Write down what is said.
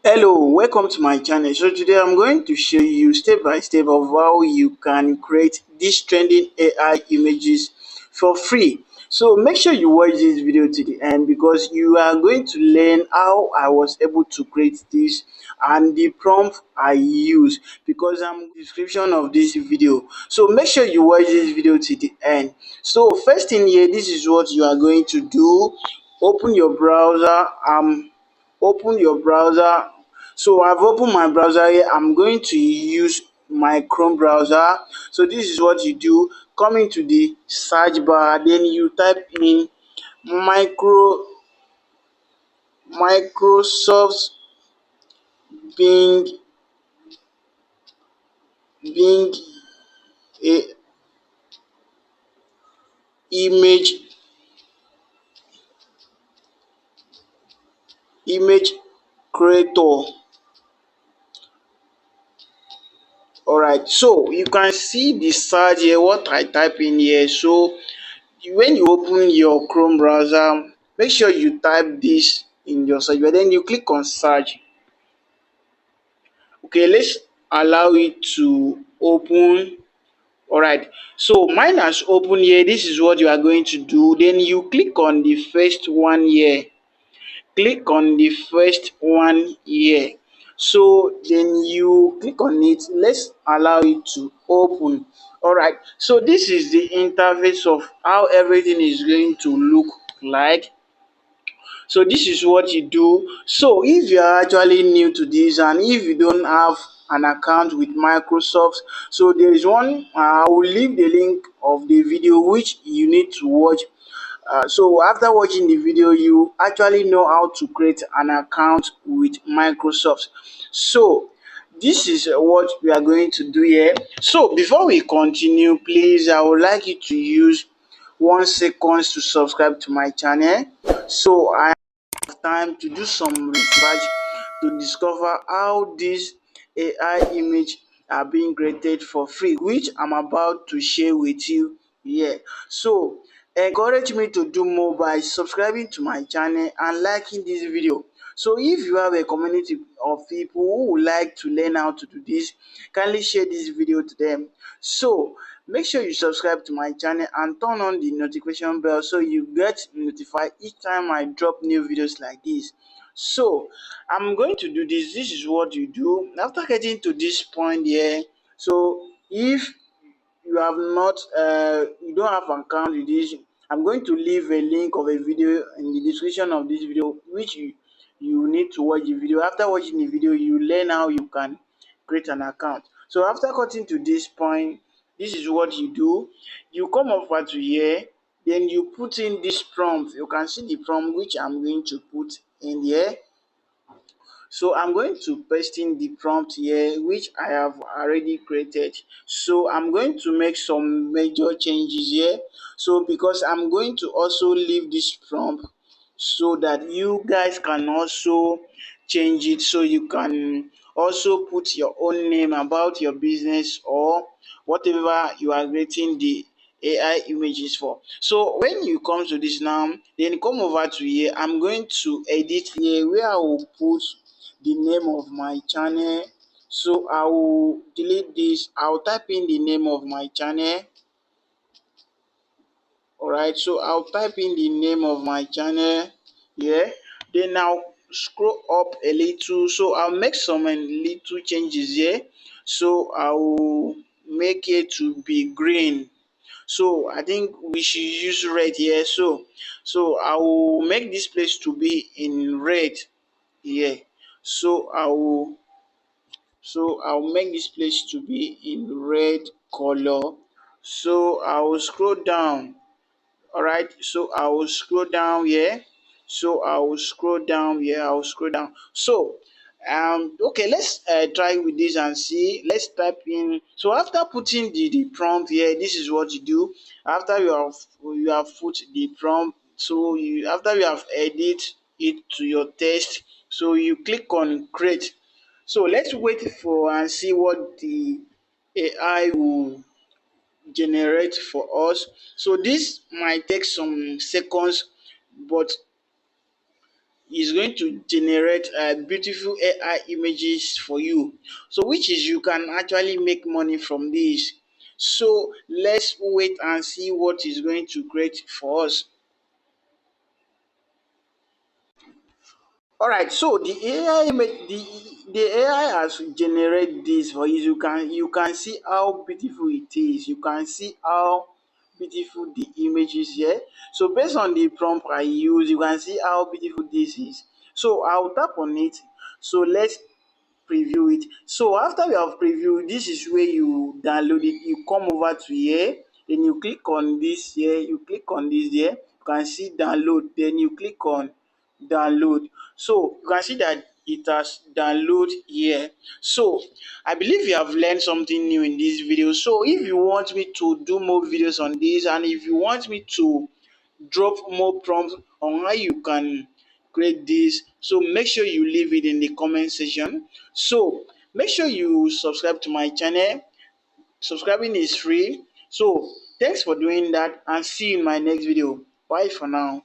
Hello, welcome to my channel. So today I'm going to show you step by step of how you can create these trending AI images for free. So make sure you watch this video to the end because you are going to learn how I was able to create this and the prompt I use because I'm in the description of this video. So make sure you watch this video to the end. So first thing here, this is what you are going to do. Open your browser. Open your browser. So I've opened my browser here. I'm going to use my Chrome browser. So this is what you do. Come into the search bar, then you type in micro Microsoft Bing Bing a image image creator. Alright, so you can see the search here, what I type in here. So when you open your Chrome browser, make sure you type this in your search bar, then you click on search. Okay, let's allow it to open. Alright, so mine has opened here. This is what you are going to do. Then you click on the first one here. Click on the first one here. So then you click on it. Let's allow it to open. Alright, so this is the interface of how everything is going to look like. So this is what you do. So if you are actually new to this and if you don't have an account with Microsoft, so there is one. I will leave the link of the video which you need to watch. So after watching the video, you actually know how to create an account with Microsoft. So this is what we are going to do here. So before we continue, please, I would like you to use 1 second to subscribe to my channel. So I time to do some research to discover how these AI image are being created for free, which I'm about to share with you here. So encourage me to do more by subscribing to my channel and liking this video. So if you have a community of people who would like to learn how to do this, kindly share this video to them. So make sure you subscribe to my channel and turn on the notification bell so you get notified each time I drop new videos like this. So I'm going to do this. This is what you do after getting to this point here. So if you have not you don't have an account with this, I'm going to leave a link of a video in the description of this video which you need to watch the video. After watching the video, you learn how you can create an account. So after cutting to this point, this is what you do. You come over to here, then you put in this prompt. You can see the prompt which I'm going to put in here. So I'm going to paste in the prompt here which I have already created. So I'm going to make some major changes here. So because I'm going to also leave this prompt so that you guys can also change it, so you can also put your own name about your business or whatever you are creating the AI images for. So when you come to this now, then come over to here. I'm going to edit here where I will put the name of my channel. So I will delete this. I'll type in the name of my channel. Alright, so I'll type in the name of my channel here. Then I'll scroll up a little. So I'll make some little changes here. So I will make it to be green. So I think we should use red here. So I will make this place to be in red here. So I'll make this place to be in red color. So I will scroll down. Alright, so I will scroll down here. So I will scroll down here. I will scroll down. So okay, let's try with this and see. Let's type in. So after putting the prompt here, this is what you do. After you have put the prompt, so you after you have edit it to your taste, so you click on create. So let's wait for and see what the AI will generate for us. So this might take some seconds, but is going to generate beautiful AI images for you. So which is you can actually make money from this. So let's wait and see what is going to create for us. Alright, so the AI the AI has generate this for you. You can see how beautiful it is. You can see how beautiful the image is here. So based on the prompt I use, you can see how beautiful this is. So I'll tap on it. So let's preview it. So after you have previewed, this is where you download it. You come over to here, then you click on this here, you click on this here, you can see download, then you click on download. So you can see that it has download here. So I believe you have learned something new in this video. So if you want me to do more videos on this, and if you want me to drop more prompts on how you can create this, so make sure you leave it in the comment section. So make sure you subscribe to my channel. Subscribing is free. So thanks for doing that, and see you in my next video. Bye for now.